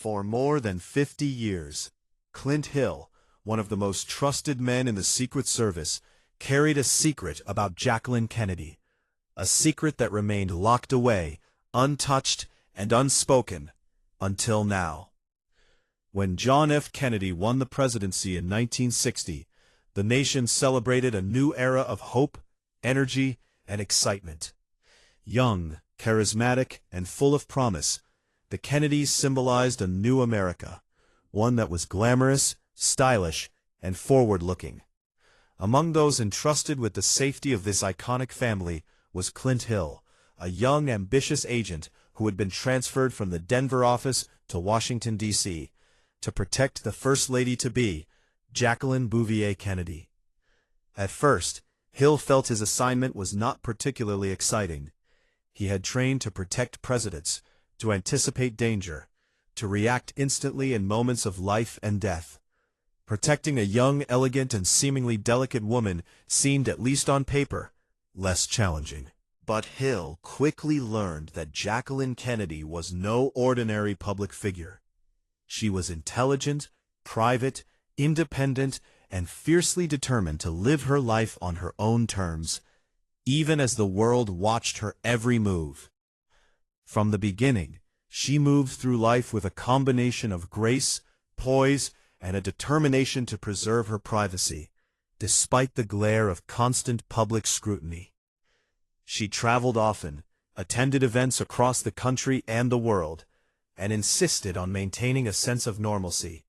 For more than 50 years, Clint Hill, one of the most trusted men in the Secret Service, carried a secret about Jacqueline Kennedy, a secret that remained locked away, untouched and unspoken, until now. When John F. Kennedy won the presidency in 1960, the nation celebrated a new era of hope, energy, and excitement. Young, charismatic, and full of promise, the Kennedys symbolized a new America, one that was glamorous, stylish, and forward-looking. Among those entrusted with the safety of this iconic family was Clint Hill, a young, ambitious agent who had been transferred from the Denver office to Washington, D.C., to protect the First Lady-to-be, Jacqueline Bouvier Kennedy. At first, Hill felt his assignment was not particularly exciting. He had trained to protect presidents, to anticipate danger, to react instantly in moments of life and death. Protecting a young, elegant, and seemingly delicate woman seemed, at least on paper, less challenging. But Hill quickly learned that Jacqueline Kennedy was no ordinary public figure. She was intelligent, private, independent, and fiercely determined to live her life on her own terms, even as the world watched her every move. From the beginning, she moved through life with a combination of grace, poise, and a determination to preserve her privacy, despite the glare of constant public scrutiny. She traveled often, attended events across the country and the world, and insisted on maintaining a sense of normalcy.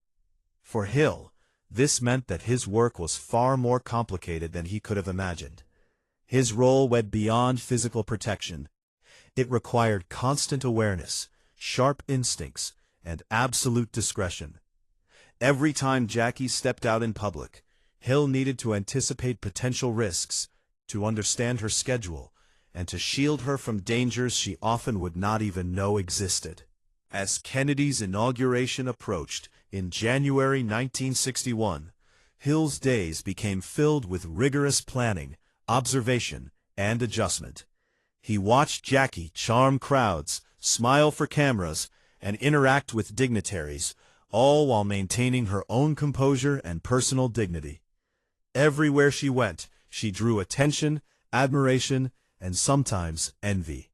For Hill, this meant that his work was far more complicated than he could have imagined. His role went beyond physical protection. It required constant awareness, sharp instincts, and absolute discretion. Every time Jackie stepped out in public, Hill needed to anticipate potential risks, to understand her schedule, and to shield her from dangers she often would not even know existed. As Kennedy's inauguration approached in January 1961, Hill's days became filled with rigorous planning, observation, and adjustment. He watched Jackie charm crowds, smile for cameras, and interact with dignitaries, all while maintaining her own composure and personal dignity. Everywhere she went, she drew attention, admiration, and sometimes envy.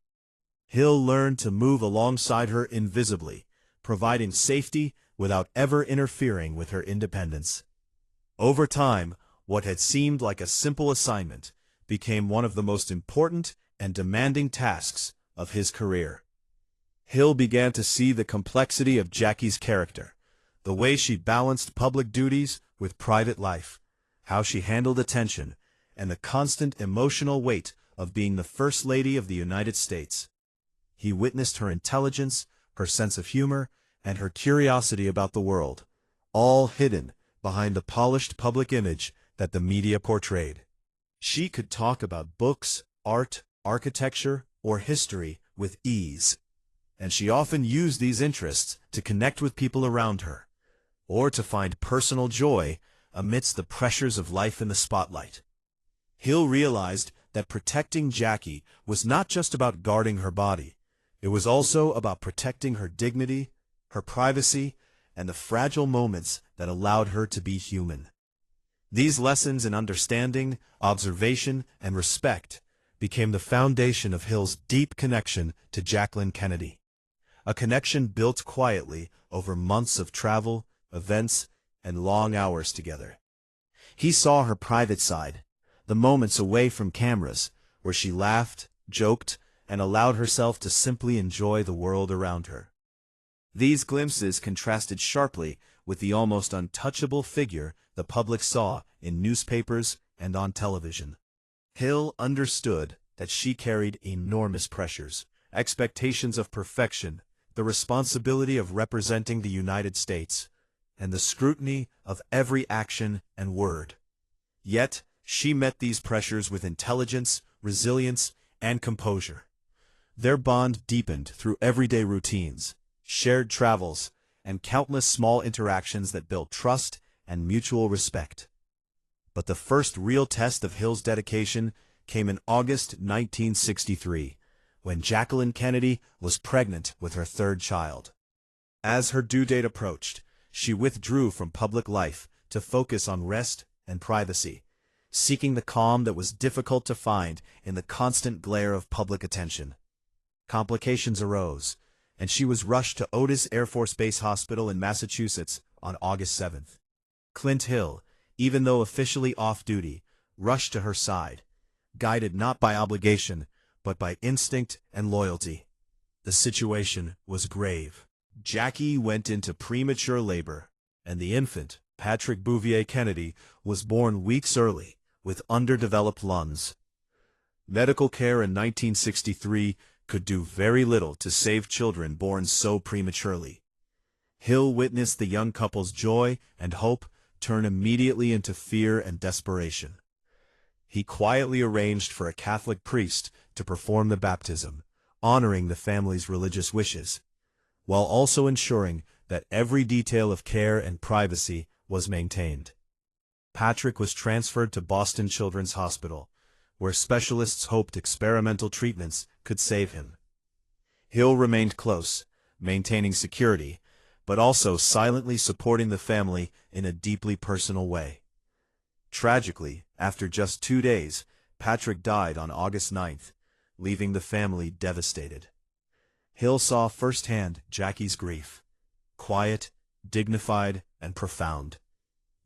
Hill learned to move alongside her invisibly, providing safety without ever interfering with her independence. Over time, what had seemed like a simple assignment became one of the most important and demanding tasks of his career. Hill began to see the complexity of Jackie's character, the way she balanced public duties with private life, how she handled attention, and the constant emotional weight of being the First Lady of the United States. He witnessed her intelligence, her sense of humor, and her curiosity about the world, all hidden behind the polished public image that the media portrayed. She could talk about books, art, architecture, or history with ease, and she often used these interests to connect with people around her, or to find personal joy amidst the pressures of life in the spotlight. Hill realized that protecting Jackie was not just about guarding her body. It was also about protecting her dignity, her privacy, and the fragile moments that allowed her to be human. These lessons in understanding, observation, and respect became the foundation of Hill's deep connection to Jacqueline Kennedy, a connection built quietly over months of travel, events, and long hours together. He saw her private side, the moments away from cameras, where she laughed, joked, and allowed herself to simply enjoy the world around her. These glimpses contrasted sharply with the almost untouchable figure the public saw in newspapers and on television. Hill understood that she carried enormous pressures, expectations of perfection, the responsibility of representing the United States, and the scrutiny of every action and word. Yet, she met these pressures with intelligence, resilience, and composure. Their bond deepened through everyday routines, shared travels, and countless small interactions that built trust and mutual respect. But the first real test of Hill's dedication came in August 1963, when Jacqueline Kennedy was pregnant with her third child. As her due date approached, she withdrew from public life to focus on rest and privacy, seeking the calm that was difficult to find in the constant glare of public attention. Complications arose, and she was rushed to Otis Air Force Base Hospital in Massachusetts on August 7th. Clint Hill, even though officially off-duty, rushed to her side, guided not by obligation, but by instinct and loyalty. The situation was grave. Jackie went into premature labor, and the infant, Patrick Bouvier Kennedy, was born weeks early, with underdeveloped lungs. Medical care in 1963 could do very little to save children born so prematurely. Hill witnessed the young couple's joy and hope turn immediately into fear and desperation. He quietly arranged for a Catholic priest to perform the baptism, honoring the family's religious wishes, while also ensuring that every detail of care and privacy was maintained. Patrick was transferred to Boston Children's Hospital, where specialists hoped experimental treatments could save him. Hill remained close, maintaining security, but also silently supporting the family in a deeply personal way. Tragically, after just 2 days, Patrick died on August 9th, leaving the family devastated. Hill saw firsthand Jackie's grief, quiet, dignified, and profound.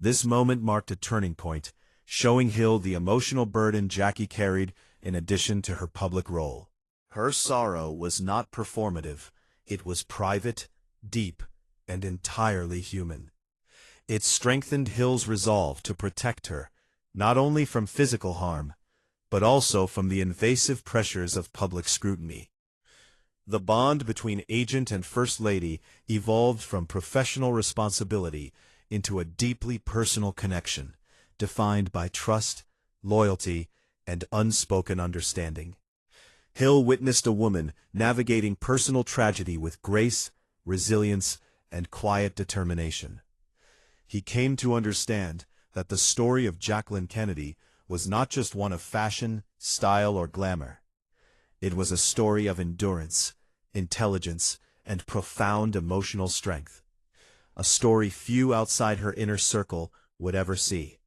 This moment marked a turning point, showing Hill the emotional burden Jackie carried in addition to her public role. Her sorrow was not performative, it was private, deep, and entirely human. It strengthened Hill's resolve to protect her, not only from physical harm, but also from the invasive pressures of public scrutiny. The bond between agent and First Lady evolved from professional responsibility into a deeply personal connection, defined by trust, loyalty, and unspoken understanding. Hill witnessed a woman navigating personal tragedy with grace, resilience, and quiet determination. He came to understand that the story of Jacqueline Kennedy was not just one of fashion, style, or glamour. It was a story of endurance, intelligence, and profound emotional strength. A story few outside her inner circle would ever see.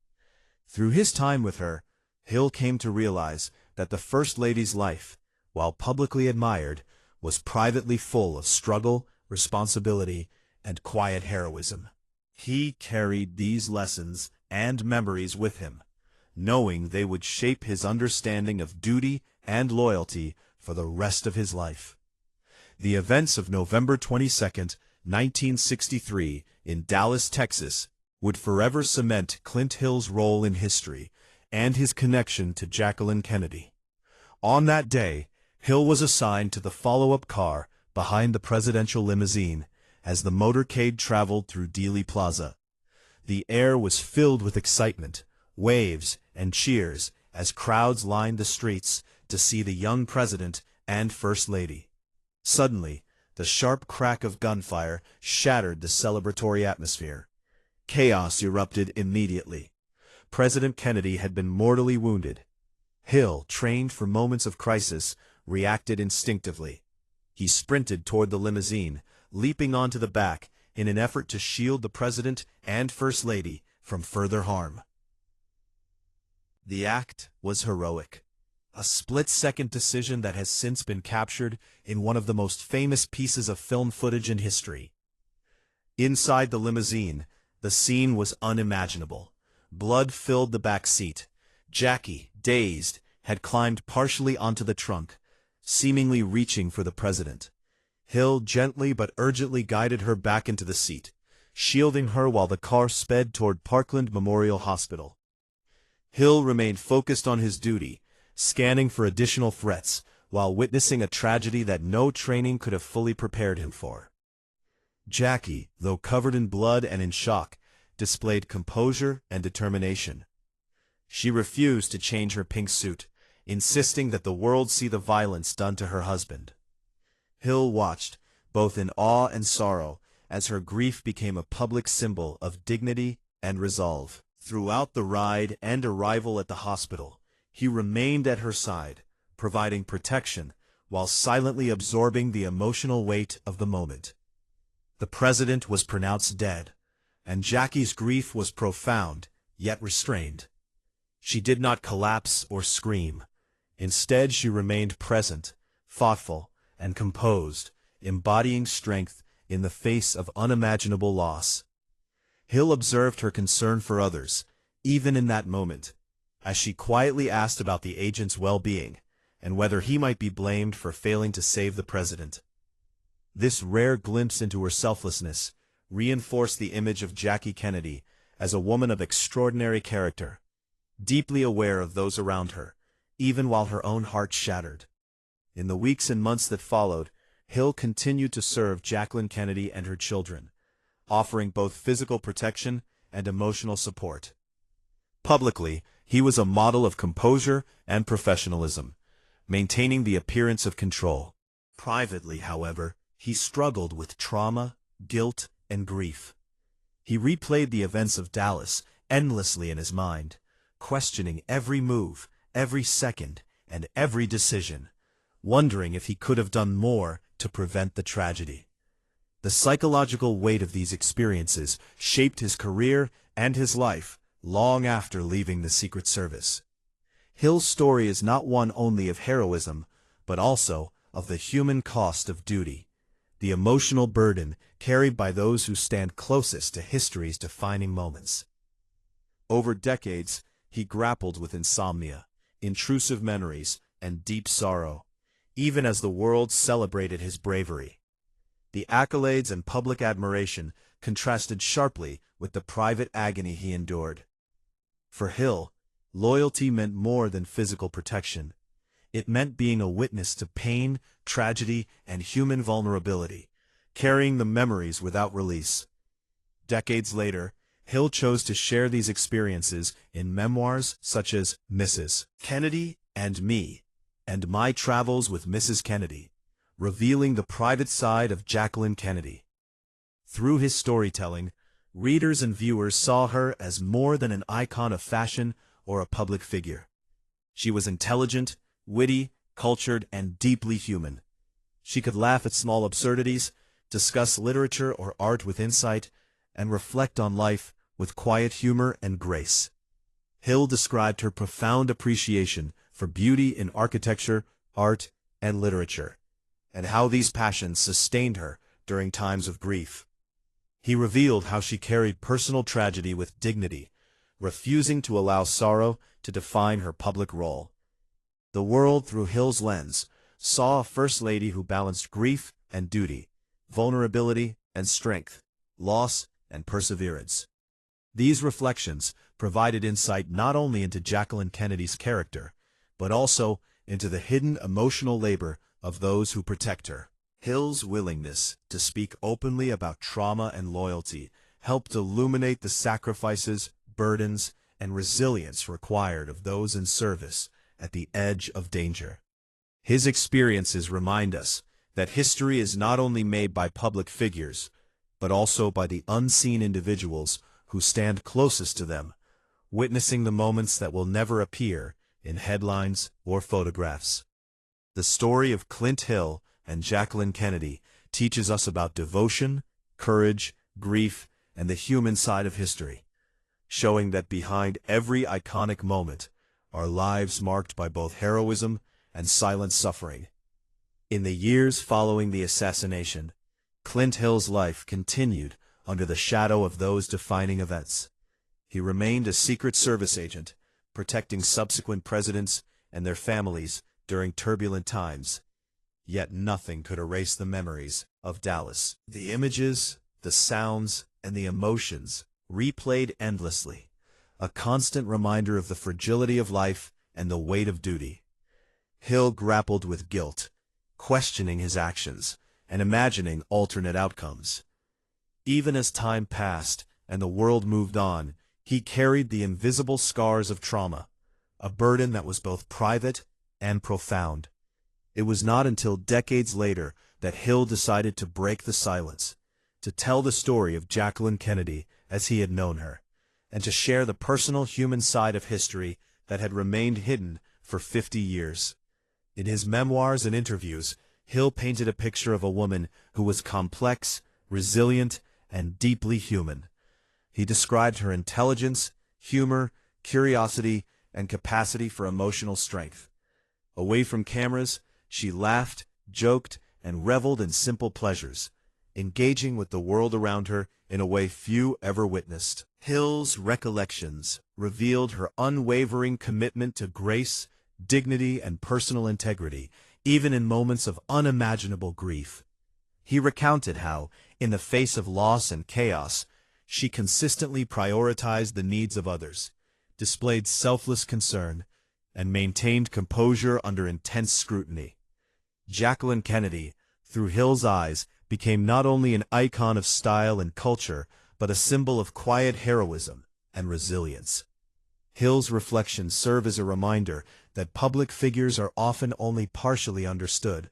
Through his time with her, Hill came to realize that the First Lady's life, while publicly admired, was privately full of struggle, responsibility, and quiet heroism. He carried these lessons and memories with him, knowing they would shape his understanding of duty and loyalty for the rest of his life. The events of November 22, 1963, in Dallas, Texas, would forever cement Clint Hill's role in history and his connection to Jacqueline Kennedy. On that day, Hill was assigned to the follow-up car behind the presidential limousine as the motorcade traveled through Dealey Plaza. The air was filled with excitement, waves, and cheers as crowds lined the streets to see the young president and First Lady. Suddenly, the sharp crack of gunfire shattered the celebratory atmosphere. Chaos erupted immediately. President Kennedy had been mortally wounded. Hill, trained for moments of crisis, reacted instinctively. He sprinted toward the limousine, leaping onto the back in an effort to shield the president and First Lady from further harm. The act was heroic, a split-second decision that has since been captured in one of the most famous pieces of film footage in history. Inside the limousine, the scene was unimaginable. Blood filled the back seat. Jackie, dazed, had climbed partially onto the trunk, seemingly reaching for the president. Hill gently but urgently guided her back into the seat, shielding her while the car sped toward Parkland Memorial Hospital. Hill remained focused on his duty, scanning for additional threats, while witnessing a tragedy that no training could have fully prepared him for. Jackie, though covered in blood and in shock, displayed composure and determination. She refused to change her pink suit, insisting that the world see the violence done to her husband. Hill watched, both in awe and sorrow, as her grief became a public symbol of dignity and resolve. Throughout the ride and arrival at the hospital, he remained at her side, providing protection, while silently absorbing the emotional weight of the moment. The president was pronounced dead, and Jackie's grief was profound, yet restrained. She did not collapse or scream. Instead, she remained present, thoughtful, and composed, embodying strength in the face of unimaginable loss. Hill observed her concern for others, even in that moment, as she quietly asked about the agent's well-being, and whether he might be blamed for failing to save the president. This rare glimpse into her selflessness reinforced the image of Jackie Kennedy as a woman of extraordinary character, deeply aware of those around her, even while her own heart shattered. In the weeks and months that followed, Hill continued to serve Jacqueline Kennedy and her children, offering both physical protection and emotional support. Publicly, he was a model of composure and professionalism, maintaining the appearance of control. Privately, however, he struggled with trauma, guilt, and grief. He replayed the events of Dallas endlessly in his mind, questioning every move, every second, and every decision, wondering if he could have done more to prevent the tragedy. The psychological weight of these experiences shaped his career and his life long after leaving the Secret Service. Hill's story is not one only of heroism, but also of the human cost of duty, the emotional burden carried by those who stand closest to history's defining moments. Over decades, he grappled with insomnia, intrusive memories, and deep sorrow, even as the world celebrated his bravery. The accolades and public admiration contrasted sharply with the private agony he endured. For Hill, loyalty meant more than physical protection. It meant being a witness to pain, tragedy, and human vulnerability, carrying the memories without release. Decades later, Hill chose to share these experiences in memoirs such as Mrs. Kennedy and Me, and My Travels with Mrs. Kennedy, revealing the private side of Jacqueline Kennedy. Through his storytelling, readers and viewers saw her as more than an icon of fashion or a public figure. She was intelligent, witty, cultured, and deeply human. She could laugh at small absurdities, discuss literature or art with insight, and reflect on life with quiet humor and grace. Hill described her profound appreciation for beauty in architecture, art, and literature, and how these passions sustained her during times of grief. He revealed how she carried personal tragedy with dignity, refusing to allow sorrow to define her public role. The world, through Hill's lens, saw a First Lady who balanced grief and duty, vulnerability and strength, loss and perseverance. These reflections provided insight not only into Jacqueline Kennedy's character, but also into the hidden emotional labor of those who protect her. Hill's willingness to speak openly about trauma and loyalty helped illuminate the sacrifices, burdens, and resilience required of those in service at the edge of danger. His experiences remind us that history is not only made by public figures, but also by the unseen individuals who stand closest to them, witnessing the moments that will never appear in headlines or photographs. The story of Clint Hill and Jacqueline Kennedy teaches us about devotion, courage, grief, and the human side of history, showing that behind every iconic moment are lives marked by both heroism and silent suffering. In the years following the assassination, Clint Hill's life continued under the shadow of those defining events. He remained a Secret Service agent, protecting subsequent presidents and their families during turbulent times. Yet nothing could erase the memories of Dallas. The images, the sounds, and the emotions replayed endlessly, a constant reminder of the fragility of life and the weight of duty. Hill grappled with guilt, questioning his actions and imagining alternate outcomes. Even as time passed and the world moved on, he carried the invisible scars of trauma, a burden that was both private and profound. It was not until decades later that Hill decided to break the silence, to tell the story of Jacqueline Kennedy as he had known her, and to share the personal human side of history that had remained hidden for 50 years. In his memoirs and interviews, Hill painted a picture of a woman who was complex, resilient, and deeply human. He described her intelligence, humor, curiosity, and capacity for emotional strength. Away from cameras, she laughed, joked, and reveled in simple pleasures, engaging with the world around her in a way few ever witnessed. Hill's recollections revealed her unwavering commitment to grace, dignity, and personal integrity, even in moments of unimaginable grief. He recounted how, in the face of loss and chaos, she consistently prioritized the needs of others, displayed selfless concern, and maintained composure under intense scrutiny. Jacqueline Kennedy, through Hill's eyes, became not only an icon of style and culture, but a symbol of quiet heroism and resilience. Hill's reflections serve as a reminder that public figures are often only partially understood,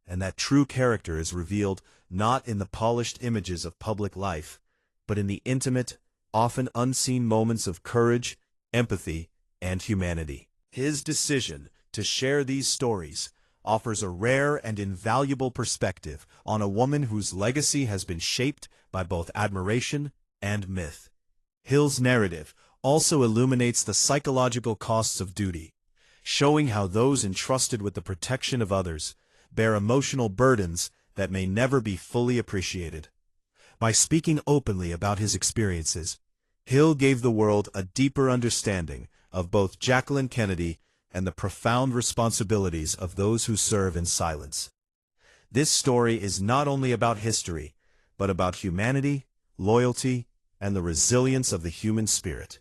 and that true character is revealed not in the polished images of public life, but in the intimate, often unseen moments of courage, empathy, and humanity. His decision to share these stories offers a rare and invaluable perspective on a woman whose legacy has been shaped by both admiration and myth. Hill's narrative also illuminates the psychological costs of duty, showing how those entrusted with the protection of others bear emotional burdens that may never be fully appreciated. By speaking openly about his experiences, Hill gave the world a deeper understanding of both Jacqueline Kennedy and the profound responsibilities of those who serve in silence. This story is not only about history, but about humanity, loyalty, and the resilience of the human spirit.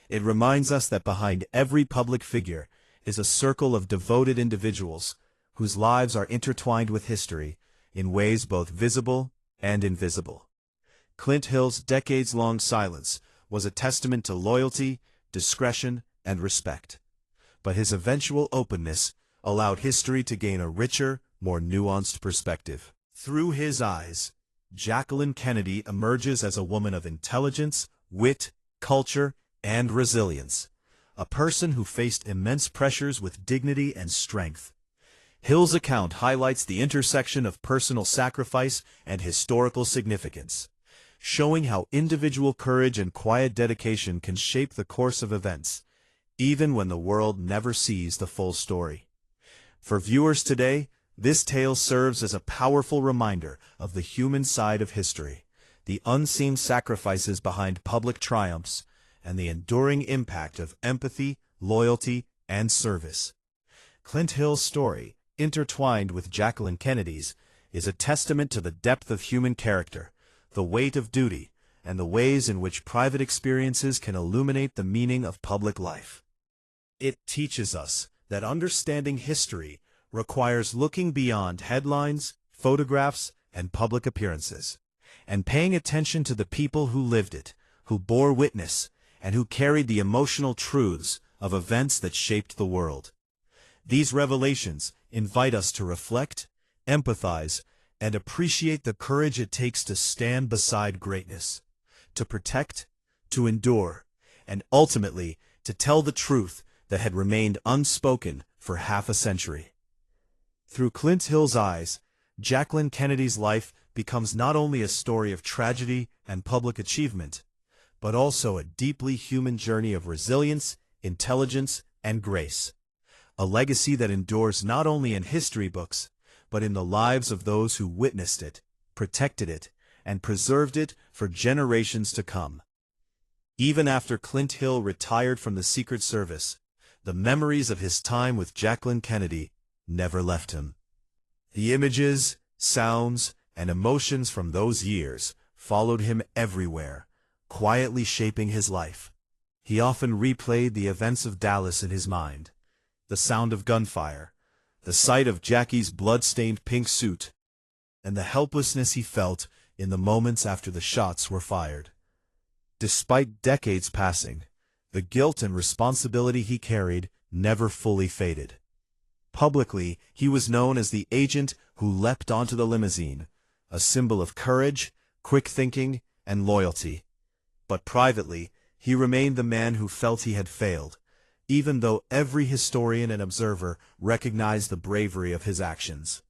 It reminds us that behind every public figure is a circle of devoted individuals whose lives are intertwined with history in ways both visible and invisible. Clint Hill's decades-long silence was a testament to loyalty, discretion, and respect. But his eventual openness allowed history to gain a richer, more nuanced perspective. Through his eyes, Jacqueline Kennedy emerges as a woman of intelligence, wit, culture, and resilience, a person who faced immense pressures with dignity and strength. Hill's account highlights the intersection of personal sacrifice and historical significance, showing how individual courage and quiet dedication can shape the course of events, even when the world never sees the full story. For viewers today, this tale serves as a powerful reminder of the human side of history, the unseen sacrifices behind public triumphs, and the enduring impact of empathy, loyalty, and service. Clint Hill's story, intertwined with Jacqueline Kennedy's, is a testament to the depth of human character, the weight of duty, and the ways in which private experiences can illuminate the meaning of public life. It teaches us that understanding history requires looking beyond headlines, photographs, and public appearances, and paying attention to the people who lived it, who bore witness, and who carried the emotional truths of events that shaped the world. These revelations invite us to reflect, empathize, and appreciate the courage it takes to stand beside greatness, to protect, to endure, and ultimately to tell the truth that had remained unspoken for half a century. Through Clint Hill's eyes, Jacqueline Kennedy's life becomes not only a story of tragedy and public achievement, but also a deeply human journey of resilience, intelligence, and grace. A legacy that endures not only in history books, but in the lives of those who witnessed it, protected it, and preserved it for generations to come. Even after Clint Hill retired from the Secret Service, the memories of his time with Jacqueline Kennedy never left him. The images, sounds, and emotions from those years followed him everywhere, quietly shaping his life. He often replayed the events of Dallas in his mind, the sound of gunfire, the sight of Jackie's blood-stained pink suit, and the helplessness he felt in the moments after the shots were fired. Despite decades passing, the guilt and responsibility he carried never fully faded. Publicly, he was known as the agent who leapt onto the limousine, a symbol of courage, quick thinking, and loyalty. But privately, he remained the man who felt he had failed, even though every historian and observer recognized the bravery of his actions.